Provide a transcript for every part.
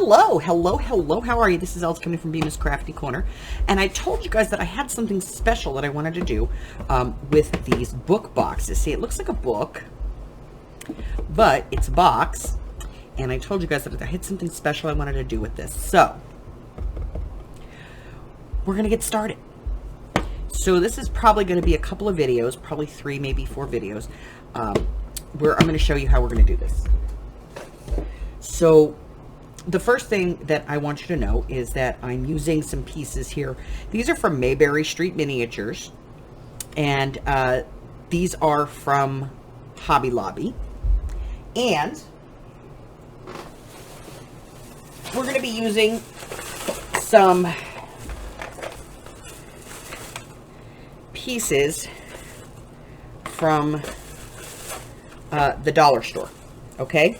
Hello, how are you? This is Els coming from Bemis Crafty Corner, and I told you guys that I had something special that I wanted to do with these book boxes. See, it looks like a book, but it's a box, and I told you guys that I had something special I wanted to do with this. So, we're going to get started. So this is probably going to be a couple of videos, probably 3, maybe 4 videos, where I'm going to show you how we're going to do this. So the first thing that I want you to know is that I'm using some pieces here. These are from Mayberry Street Miniatures, and these are from Hobby Lobby. And we're going to be using some pieces from the dollar store, okay?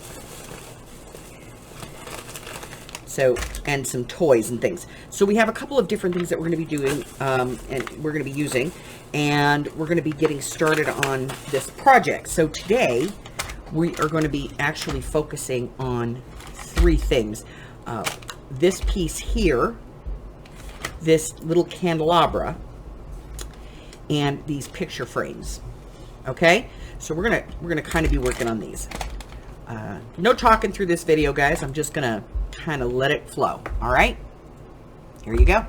So, and some toys and things. So we have a couple of different things that we're going to be doing, and we're going to be using, and we're going to be getting started on this project. So today, we are going to be actually focusing on 3 things. This piece here, this little candelabra, and these picture frames. Okay? So we're gonna kind of be working on these. No talking through this video, guys. I'm just gonna kind of let it flow. All right, here you go.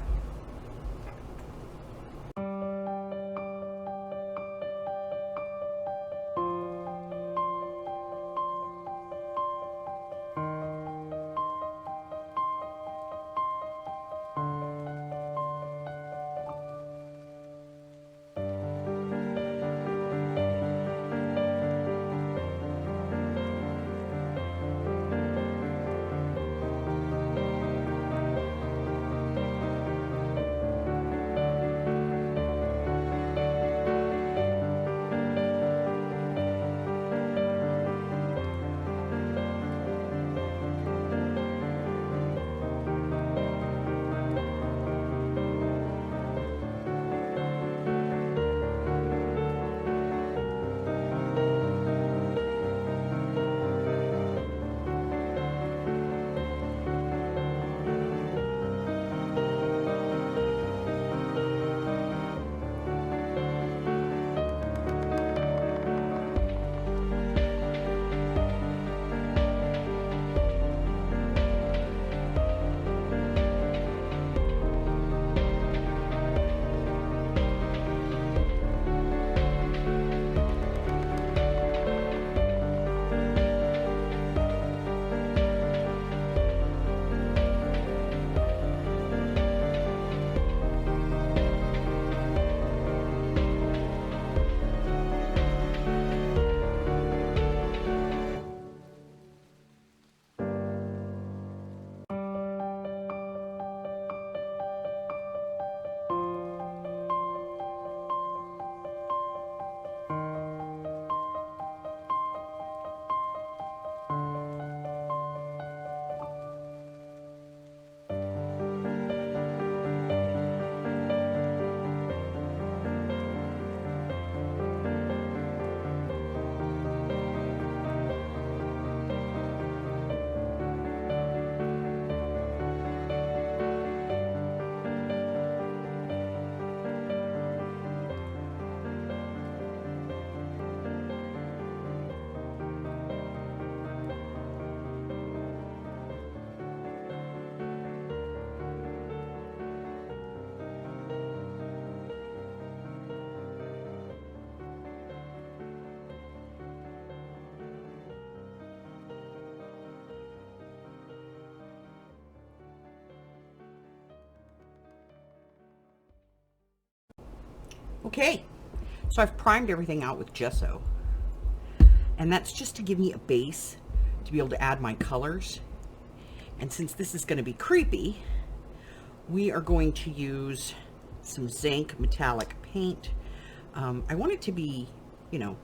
Okay, so I've primed everything out with gesso, and that's just to give me a base to be able to add my colors. And since this is going to be creepy, we are going to use some zinc metallic paint. I want it to be, you know,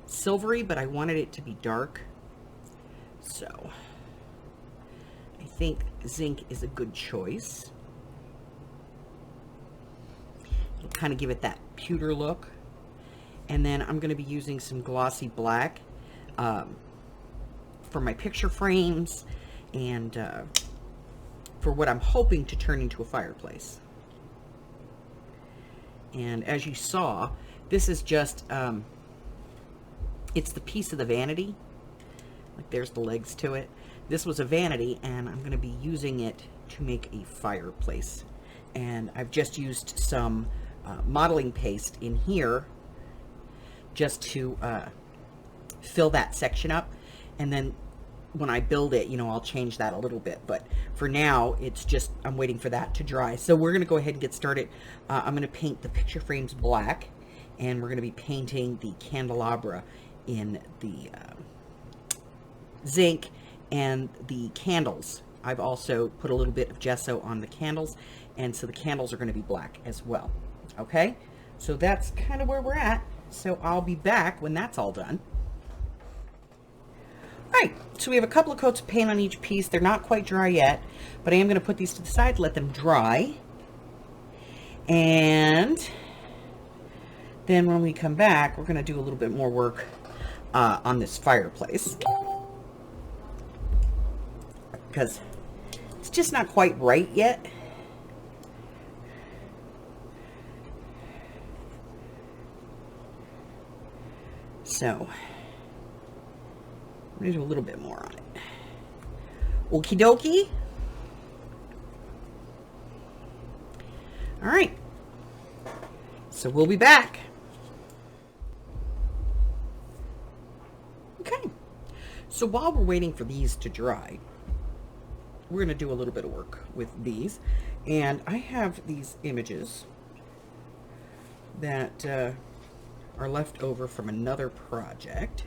silvery, but I wanted it to be dark, so I think zinc is a good choice. Kind of give it that pewter look. And then I'm going to be using some glossy black for my picture frames and for what I'm hoping to turn into a fireplace. And as you saw, this is just, it's the piece of the vanity. Like there's the legs to it. This was a vanity, and I'm going to be using it to make a fireplace. And I've just used some modeling paste in here just to fill that section up. And then when I build it, you know, I'll change that a little bit. But for now, it's just, I'm waiting for that to dry. So we're going to go ahead and get started. I'm going to paint the picture frames black, and we're going to be painting the candelabra in the zinc, and the candles. I've also put a little bit of gesso on the candles, and so the candles are going to be black as well. Okay, so that's kind of where we're at. So I'll be back when that's all done. All right, so we have a couple of coats of paint on each piece. They're not quite dry yet, but I am going to put these to the side, let them dry. And then when we come back, we're going to do a little bit more work on this fireplace, because it's just not quite right yet. So I'm going to do a little bit more on it. Okie dokie. All right. So we'll be back. Okay. So while we're waiting for these to dry, we're going to do a little bit of work with these. And I have these images that are left over from another project.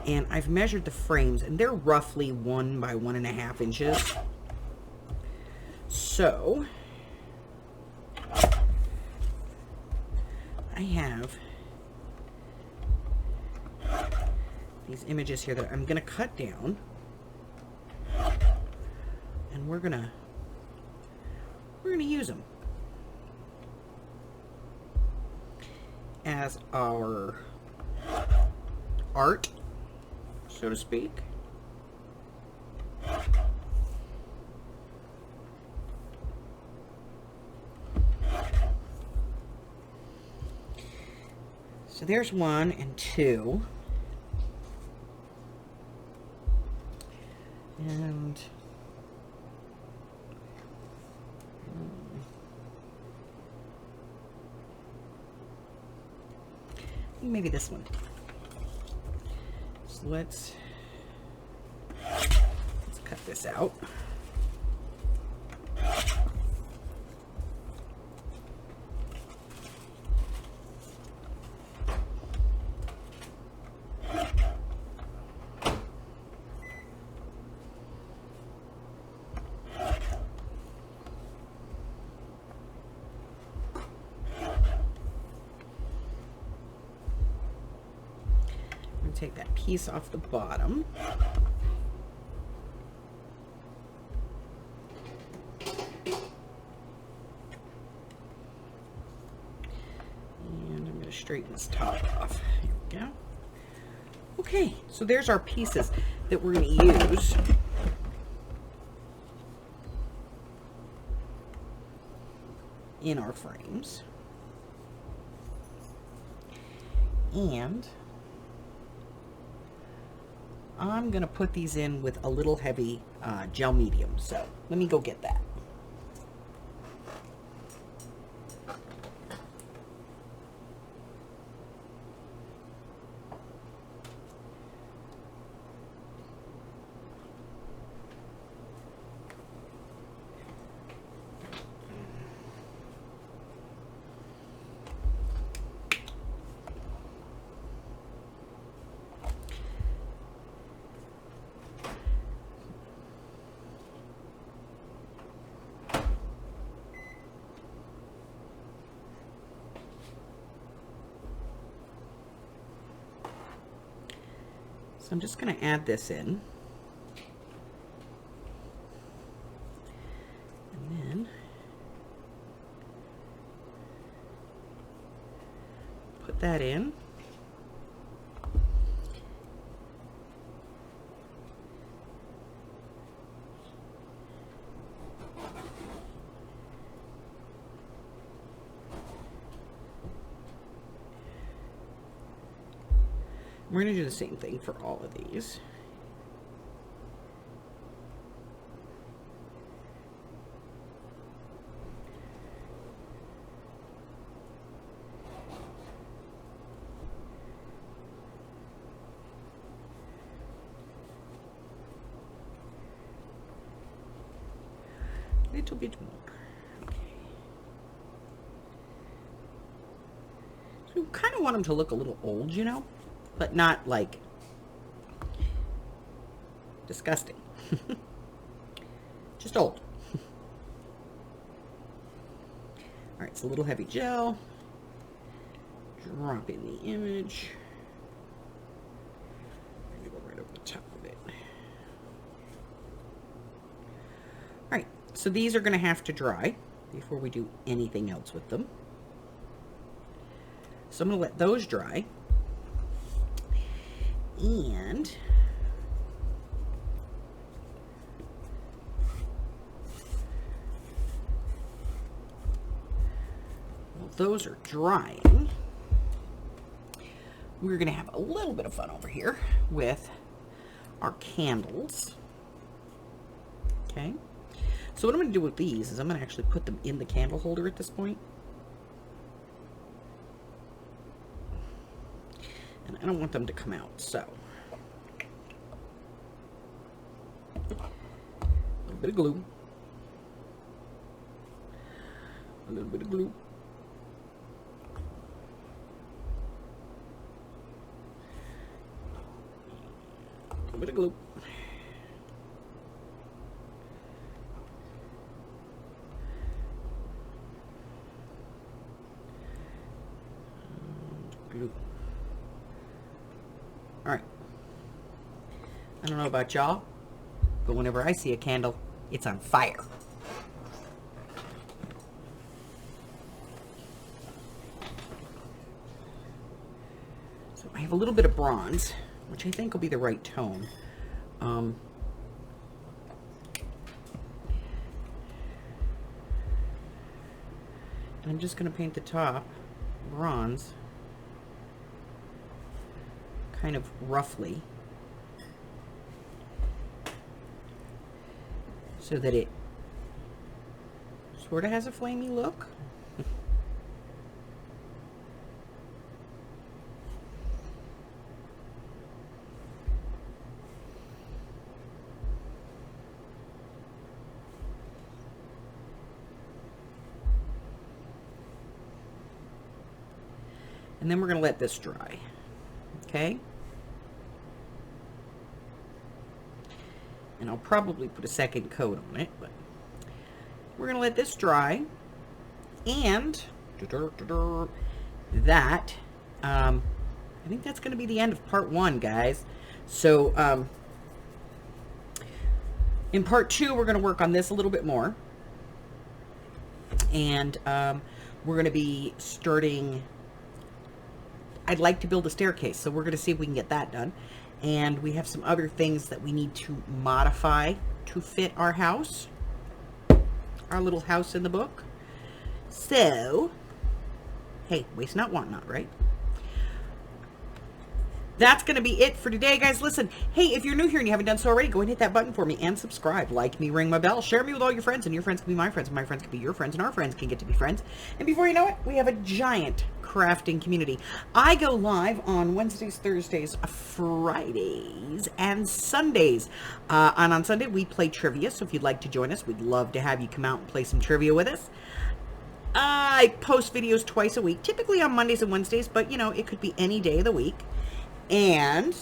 And I've measured the frames, and they're roughly 1 by 1.5 inches. So I have these images here that I'm going to cut down, and we're going to use them as our art, so to speak. So there's 1 and 2. And maybe this one. So let's cut this out. Take that piece off the bottom. And I'm going to straighten this top off. Here we go. Okay, so there's our pieces that we're going to use in our frames. And I'm going to put these in with a little heavy gel medium. So let me go get that. So I'm just going to add this in. And then put that in. We're going to do the same thing for all of these. A little bit more. Okay. So we kind of want them to look a little old, you know, but not like disgusting. Just old. All right, it's a little heavy gel. Drop in the image. I'm gonna go right over the top of it. All right, so these are going to have to dry before we do anything else with them. So I'm going to let those dry. And while those are drying, we're going to have a little bit of fun over here with our candles. Okay. So what I'm going to do with these is I'm going to actually put them in the candle holder at this point. And I don't want them to come out, so. A little bit of glue. A little bit of glue. A little bit of glue. Glue. All right. I don't know about y'all, but whenever I see a candle, it's on fire. So I have a little bit of bronze, which I think will be the right tone. And I'm just going to paint the top bronze kind of roughly so that it sort of has a flamey look. And then we're going to let this dry. Okay? And I'll probably put a second coat on it, but we're going to let this dry. And that, I think that's going to be the end of part 1, guys. So, in part 2, we're going to work on this a little bit more. And we're going to be starting... I'd like to build a staircase, so we're going to see if we can get that done. And we have some other things that we need to modify to fit our house. Our little house in the book. So, hey, waste not, want not, right? That's going to be it for today, guys. Listen, hey, if you're new here and you haven't done so already, go ahead and hit that button for me and subscribe. Like me, ring my bell, share me with all your friends, and your friends can be my friends, and my friends can be your friends, and our friends can get to be friends. And before you know it, we have a giant crafting community. I go live on Wednesdays, Thursdays, Fridays, and Sundays. And on Sunday, we play trivia, so if you'd like to join us, we'd love to have you come out and play some trivia with us. I post videos twice a week, typically on Mondays and Wednesdays, but, you know, it could be any day of the week. And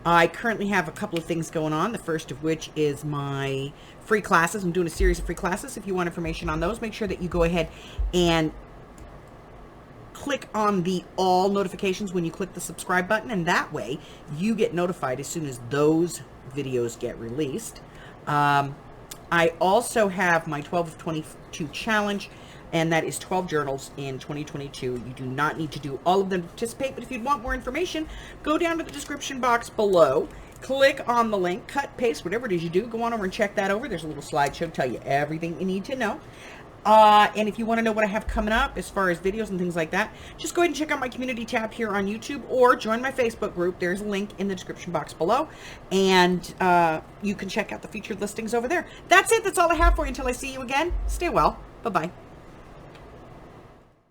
I currently have a couple of things going on, the first of which is my free classes. I'm doing a series of free classes. If you want information on those, make sure that you go ahead and click on the all notifications when you click the subscribe button, and that way you get notified as soon as those videos get released. I also have my 12 of 22 challenge, and that is 12 journals in 2022. You do not need to do all of them to participate, but if you'd want more information, go down to the description box below, click on the link, cut, paste, whatever it is you do, go on over and check that over. There's a little slideshow to tell you everything you need to know. And if you want to know what I have coming up as far as videos and things like that, just go ahead and check out my community tab here on YouTube or join my Facebook group. There's a link in the description box below. And you can check out the featured listings over there. That's it. That's all I have for you until I see you again. Stay well. Bye-bye.